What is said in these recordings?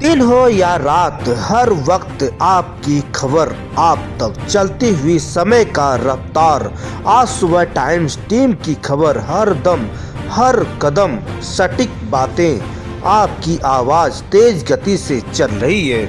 दिन हो या रात, हर वक्त आपकी खबर आप तक चलती हुई समय का रफ्तार। आज सुबह टाइम्स टीम की खबर, हर दम हर कदम सटीक बातें, आपकी आवाज तेज गति से चल रही है।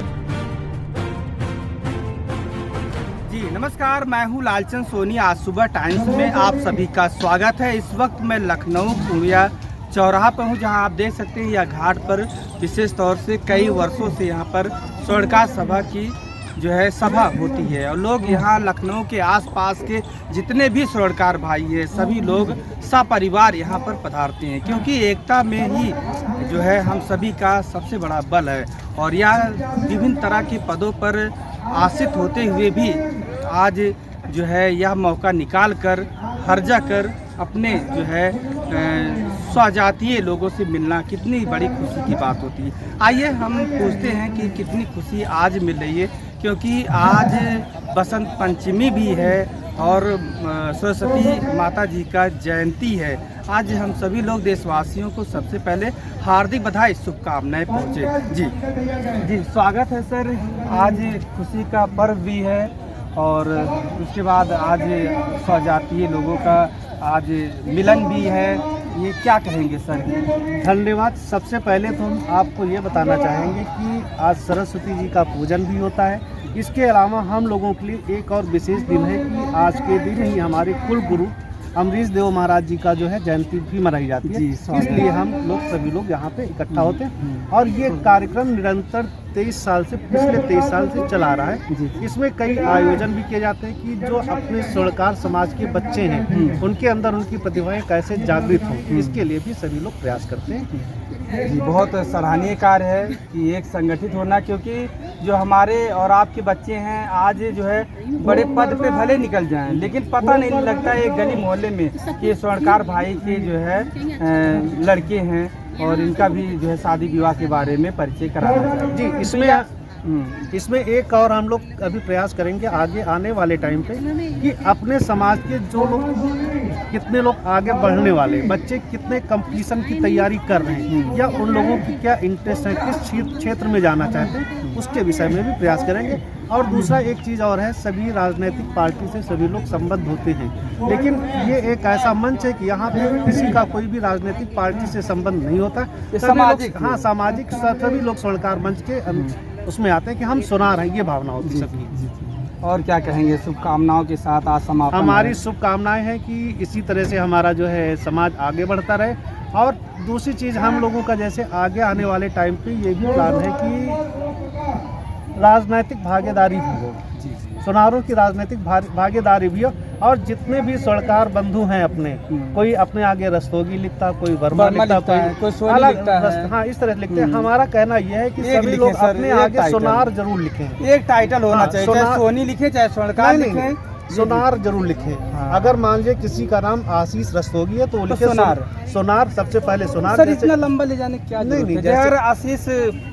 जी नमस्कार, मैं हूं लालचंद सोनी। आज सुबह टाइम्स में आप सभी का स्वागत है। इस वक्त मैं लखनऊ कुड़िया चौराहा पर हूं, जहां आप देख सकते हैं यह घाट पर विशेष तौर से कई वर्षों से यहां पर स्वर्णकार सभा की जो है सभा होती है और लोग यहाँ लखनऊ के आसपास के जितने भी स्वर्णकार भाई हैं सभी लोग सपरिवार यहाँ पर पधारते हैं, क्योंकि एकता में ही जो है हम सभी का सबसे बड़ा बल है। और यह विभिन्न तरह के पदों पर आसित होते हुए भी आज जो है यह मौका निकाल कर हर्जा कर अपने जो है स्वजातीय लोगों से मिलना कितनी बड़ी खुशी की बात होती है। आइए हम पूछते हैं कि कितनी खुशी आज मिल रही है, क्योंकि आज बसंत पंचमी भी है और सरस्वती माता जी का जयंती है। आज हम सभी लोग देशवासियों को सबसे पहले हार्दिक बधाई शुभकामनाएं पहुँचे। जी स्वागत है सर। आज खुशी का पर्व भी है और उसके बाद आज स्वजातीय लोगों का आज मिलन भी है। ये क्या कहेंगे सर? धन्यवाद। सबसे पहले तो हम आपको ये बताना चाहेंगे कि आज सरस्वती जी का पूजन भी होता है। इसके अलावा हम लोगों के लिए एक और विशेष दिन है कि आज के दिन ही हमारे कुल गुरु अमरीश देव महाराज जी का जो है जयंती भी मनाई जाती है। इसलिए हम लोग सभी लोग यहाँ पे इकट्ठा होते हैं और ये कार्यक्रम निरंतर 23 साल से पिछले 23 साल से चला रहा है। इसमें कई आयोजन भी किए जाते हैं कि जो अपने स्वर्णकार समाज के बच्चे हैं उनके अंदर उनकी प्रतिभाएं कैसे जागृत हों, इसके लिए भी सभी लोग प्रयास करते हैं। जी बहुत सराहनीय कार्य है कि एक संगठित होना, क्योंकि जो हमारे और आपके बच्चे हैं आज जो है बड़े पद पे भले निकल जाएं, लेकिन पता नहीं लगता है एक गली मोहल्ले में कि स्वर्णकार भाई के जो है लड़के हैं और इनका भी जो है शादी विवाह के बारे में परिचय कराना चाहिए। जी इसमें एक और हम लोग अभी प्रयास करेंगे आगे आने वाले टाइम पे कि अपने समाज के जो लोग कितने लोग आगे बढ़ने वाले बच्चे कितने कंपटीशन की तैयारी कर रहे हैं या उन लोगों की क्या इंटरेस्ट है, किस क्षेत्र में जाना चाहते हैं, उसके विषय में भी प्रयास करेंगे। और दूसरा एक चीज़ और है, सभी राजनीतिक पार्टी से सभी लोग संबद्ध होते हैं, लेकिन ये एक ऐसा मंच है कि यहाँ पे किसी का कोई भी राजनीतिक पार्टी से संबंध नहीं होता। सामाजिक सामाजिक सभी लोग स्वर्णकार मंच के उसमें आते हैं कि हम सुना रहे हैं, ये भावना होती है सबकी। और क्या कहेंगे? शुभकामनाओं के साथ आज समापन। हमारी शुभकामनाएं हैं कि इसी तरह से हमारा जो है समाज आगे बढ़ता रहे। और दूसरी चीज़ हम लोगों का जैसे आगे आने वाले टाइम पे ये भी प्लान है कि राजनीतिक भागीदारी भी हो, सुनारों की राजनीतिक भागीदारी भी हो। और जितने भी स्वर्णकार बंधु हैं अपने, कोई अपने आगे रस्तोगी लिखता, कोई वर्मा लिखता, कोई सोनी लिखता है। हाँ, इस तरह से लिखते हैं। हमारा कहना यह है कि सभी लोग अपने आगे सोनार जरूर लिखें। एक टाइटल होना चाहिए, चाहे सोनी लिखे चाहे स्वर्णकार लिखे, सोनार जरूर लिखें। अगर मान लीजिए किसी का नाम आशीष रस्तोगी है तो लिखे सोनार। सोनार सबसे पहले सोनार। सर इतना लंबा ले जाने क्या नहीं, अगर आशीष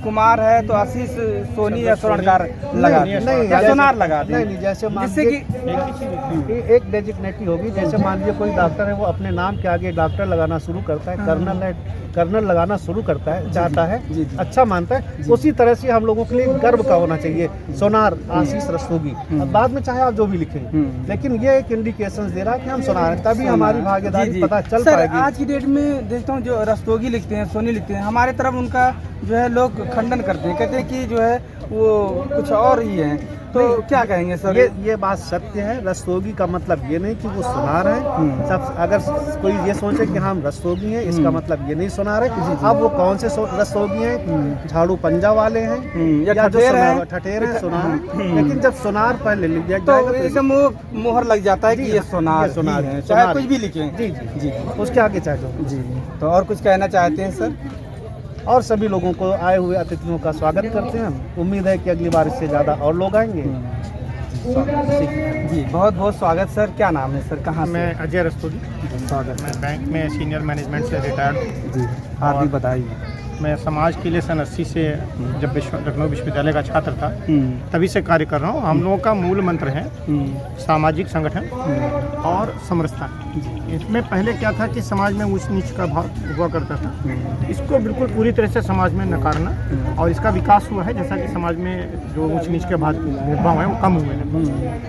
कुमार है तो आशीष सोनी या स्वर्णकार लगा नहीं, सोनार लगा नहीं। जैसे जिससे कि एक डेजिग्नेटी होगी, जैसे मान लीजिए कोई डॉक्टर है वो अपने नाम के आगे डॉक्टर लगाना शुरू करता है, कर्नल है कर्नल लगाना शुरू करता है, चाहता है, अच्छा मानता है। उसी तरह से हम लोगों के लिए गर्व का होना चाहिए सोनार आशीष रस्तोगी। बाद में चाहे आप जो भी लिखें, लेकिन ये एक इंडिकेशन दे रहा है कि हम सुना रहे हैं, तभी हमारी भागीदारी पता चल पाएगी। आज की डेट में देखता हूँ जो रस्तोगी लिखते हैं, सोनी लिखते हैं, हमारे तरफ उनका जो है लोग खंडन करते हैं, कहते हैं कि जो है वो कुछ और ही है। तो क्या कहेंगे सर? ये बात सत्य है। रस्तोगी का मतलब ये नहीं कि वो सुनार है। सब अगर कोई ये सोचे कि हम रस्तोगी हैं, इसका मतलब ये नहीं सुनार है। अब वो कौन से रस्तोगी हैं? झाड़ू पंजा वाले हैं या जो ठठेर हैं, सुनार। लेकिन जब सुनार पहले लिख जाएगा तो एकदम मोहर लग जाता है कि ये सोनार है, चाहे कुछ भी लिखें। जी उसके आगे चाहे जी। तो और कुछ कहना चाहते हैं सर? और सभी लोगों को, आए हुए अतिथियों का स्वागत करते हैं। उम्मीद है कि अगली बार इससे ज़्यादा और लोग आएंगे। जी बहुत बहुत स्वागत सर। क्या नाम है सर? कहाँ? मैं अजय रस्तोगी। स्वागत। मैं बैंक में सीनियर मैनेजमेंट से रिटायर्ड। जी हार्दिक बधाई। मैं समाज के लिए सन 80 से जब लखनऊ विश्वविद्यालय का छात्र था तभी से कार्य कर रहा हूँ। हम लोगों का मूल मंत्र है सामाजिक संगठन और समरसता। इसमें पहले क्या था कि समाज में ऊंच नीच का भाव हुआ करता था, इसको बिल्कुल पूरी तरह से समाज में नकारना, और इसका विकास हुआ है जैसा कि समाज में जो ऊंच नीच के भेदभाव है वो कम हुए हैं।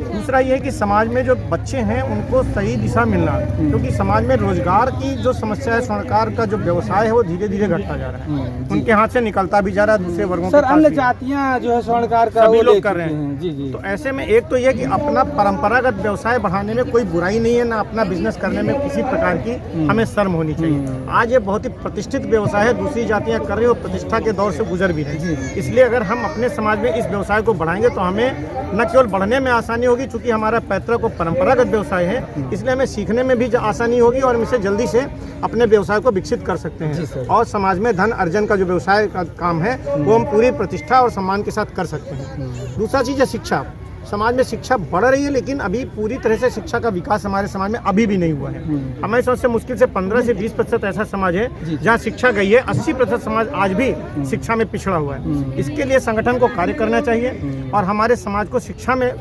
दूसरा ये है कि समाज में जो बच्चे हैं उनको सही दिशा मिलना, क्योंकि समाज में रोजगार की जो समस्या है, स्वर्णकार का जो व्यवसाय है वो धीरे धीरे घटता जा रहा है, उनके हाथ से निकलता भी जा रहा है दूसरे वर्गों सर अन्य जातियाँ जो है स्वर्णकार का सभी वो लोग ले कर रहे चुके हैं। जी जी। तो ऐसे में एक तो ये कि अपना परंपरागत व्यवसाय बढ़ाने में कोई बुराई नहीं है, ना अपना बिजनेस करने में किसी प्रकार की हमें शर्म होनी चाहिए। आज ये बहुत ही प्रतिष्ठित व्यवसाय है, दूसरी जातियां कर रही है और प्रतिष्ठा के दौर से गुजर भी रही है। इसलिए अगर हम अपने समाज में इस व्यवसाय को बढ़ाएंगे तो हमें न केवल बढ़ने में आसानी होगी, चूंकि हमारा पैतृक और परंपरागत व्यवसाय है, इसलिए हमें सीखने में भी आसानी होगी और हम इसे जल्दी से अपने व्यवसाय को विकसित कर सकते हैं। और समाज में धन अर्जन का जो व्यवसाय का काम है वो हम पूरी प्रतिष्ठा और सम्मान के साथ कर सकते हैं। दूसरा चीज़ है शिक्षा। समाज में शिक्षा बढ़ रही है, लेकिन अभी पूरी तरह से शिक्षा का विकास हमारे समाज में अभी भी नहीं हुआ है। हमारे समझ से मुश्किल से 15 से 20% ऐसा समाज है जहाँ शिक्षा गई है, 80% समाज आज भी शिक्षा में पिछड़ा हुआ है। इसके लिए संगठन को कार्य करना चाहिए और हमारे समाज को शिक्षा में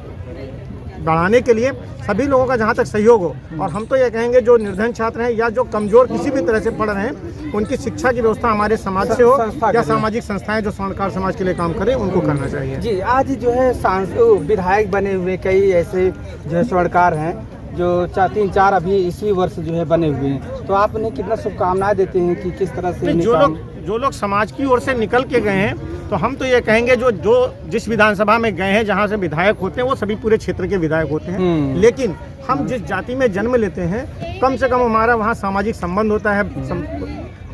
बढ़ाने के लिए सभी लोगों का जहाँ तक सहयोग हो, और हम तो ये कहेंगे जो निर्धन छात्र हैं या जो कमजोर किसी भी तरह से पढ़ रहे हैं उनकी शिक्षा की व्यवस्था हमारे समाज से हो, या सामाजिक संस्थाएं जो स्वर्णकार समाज के लिए काम करें उनको करना चाहिए। जी, आज जो है विधायक बने हुए कई ऐसे जो है स्वर्णकार हैं जो 3-4 अभी इसी वर्ष जो है बने हुए हैं, तो आप उन्हें कितना शुभकामनाएं देते हैं कि किस तरह से जो लोग समाज की ओर से निकल के गए हैं, तो हम तो ये कहेंगे जो जिस विधानसभा में गए हैं, जहाँ से विधायक होते हैं वो सभी पूरे क्षेत्र के विधायक होते हैं, लेकिन हम जिस जाति में जन्म लेते हैं कम से कम हमारा वहाँ सामाजिक संबंध होता है,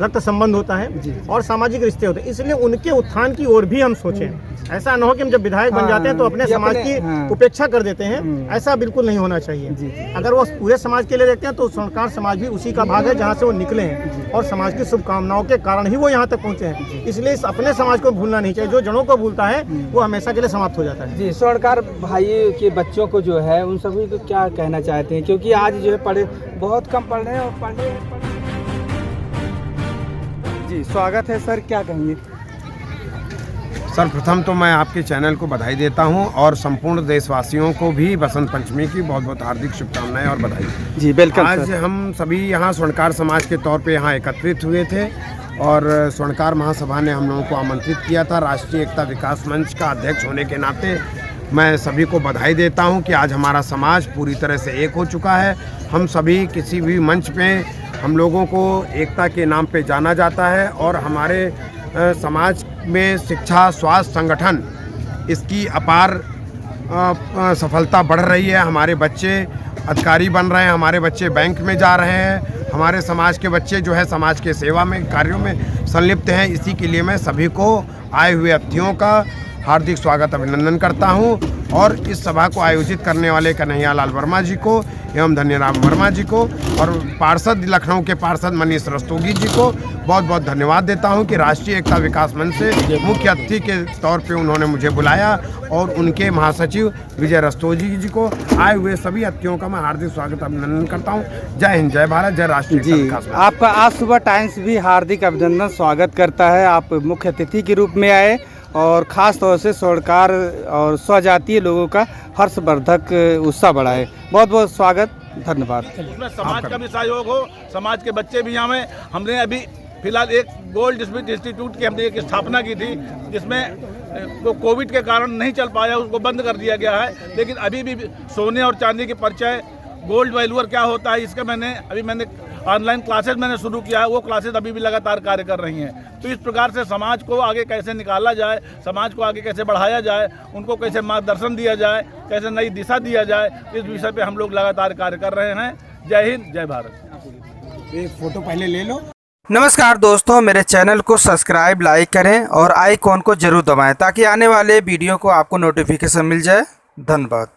रक्त संबंध होता है और सामाजिक रिश्ते होते हैं, इसलिए उनके उत्थान की ओर भी हम सोचें। ऐसा न हो कि हम जब विधायक बन जाते हैं तो अपने समाज की उपेक्षा कर देते हैं, ऐसा बिल्कुल नहीं होना चाहिए। अगर वो पूरे समाज के लिए देखते हैं तो स्वर्णकार समाज भी उसी का भाग है जहाँ से वो निकले हैं और समाज की शुभकामनाओं के कारण ही वो यहाँ तक पहुँचे हैं। इसलिए अपने समाज को भूलना नहीं चाहिए, जो जड़ों को भूलता है वो हमेशा के लिए समाप्त हो जाता है। जी, स्वर्णकार भाई के बच्चों को जो है उन सभी को क्या कहना चाहते हैं, क्योंकि आज जो है पढ़े बहुत कम पढ़ रहे हैं और पढ़े। जी, स्वागत है सर, क्या कहेंगे? सर्वप्रथम तो मैं आपके चैनल को बधाई देता हूं और संपूर्ण देशवासियों को भी बसंत पंचमी की बहुत बहुत हार्दिक शुभकामनाएं और बधाई। जी बिल्कुल। आज हम सभी यहाँ स्वर्णकार समाज के तौर पे यहाँ एकत्रित हुए थे और स्वर्णकार महासभा ने हम लोगों को आमंत्रित किया था। राष्ट्रीय एकता विकास मंच का अध्यक्ष होने के नाते मैं सभी को बधाई देता हूँ कि आज हमारा समाज पूरी तरह से एक हो चुका है। हम सभी किसी भी मंच पे हम लोगों को एकता के नाम पे जाना जाता है और हमारे समाज में शिक्षा, स्वास्थ्य, संगठन इसकी अपार सफलता बढ़ रही है। हमारे बच्चे अधिकारी बन रहे हैं, हमारे बच्चे बैंक में जा रहे हैं, हमारे समाज के बच्चे जो है समाज के सेवा में कार्यों में संलिप्त हैं। इसी के लिए मैं सभी को आए हुए अतिथियों का हार्दिक स्वागत अभिनंदन करता हूं और इस सभा को आयोजित करने वाले कन्हैया लाल वर्मा जी को एवं धन्यराम वर्मा जी को और पार्षद लखनऊ के पार्षद मनीष रस्तोगी जी को बहुत बहुत धन्यवाद देता हूं कि राष्ट्रीय एकता विकास मंच से मुख्य अतिथि के तौर पे उन्होंने मुझे बुलाया, और उनके महासचिव विजय रस्तोगी जी को आए हुए सभी अतिथियों का मैं हार्दिक स्वागत अभिनंदन करता हूँ। जय हिंद, जय भारत, जय राष्ट्रीय एकता विकास मंच। आपका आज सुबह टाइम्स भी हार्दिक अभिनंदन स्वागत करता है। आप मुख्य अतिथि के रूप में आए और ख़ास तौर से स्वर्णकार और स्वजातीय लोगों का हर्षवर्धक उत्साह बढ़ाए। बहुत बहुत स्वागत, धन्यवाद। उसमें समाज का भी सहयोग हो, समाज के बच्चे भी यहाँ हमने अभी फिलहाल एक गोल्ड स्मिथ इंस्टीट्यूट की हमने एक स्थापना की थी, जिसमें वो कोविड के कारण नहीं चल पाया, उसको बंद कर दिया गया है। लेकिन अभी भी सोने और चांदी के परिचय, गोल्ड वैल्यूअर क्या होता है, इसका मैंने ऑनलाइन क्लासेस मैंने शुरू किया है। वो क्लासेस अभी भी लगातार कार्य कर रही हैं। तो इस प्रकार से समाज को आगे कैसे निकाला जाए, समाज को आगे कैसे बढ़ाया जाए, उनको कैसे मार्गदर्शन दिया जाए, कैसे नई दिशा दिया जाए, इस विषय पे हम लोग लगातार कार्य कर रहे हैं। जय हिंद, जय भारत। एक फोटो पहले ले लो। नमस्कार दोस्तों, मेरे चैनल को सब्सक्राइब, लाइक करें और आइकॉन को जरूर दबाएं ताकि आने वाले वीडियो को आपको नोटिफिकेशन मिल जाए। धन्यवाद।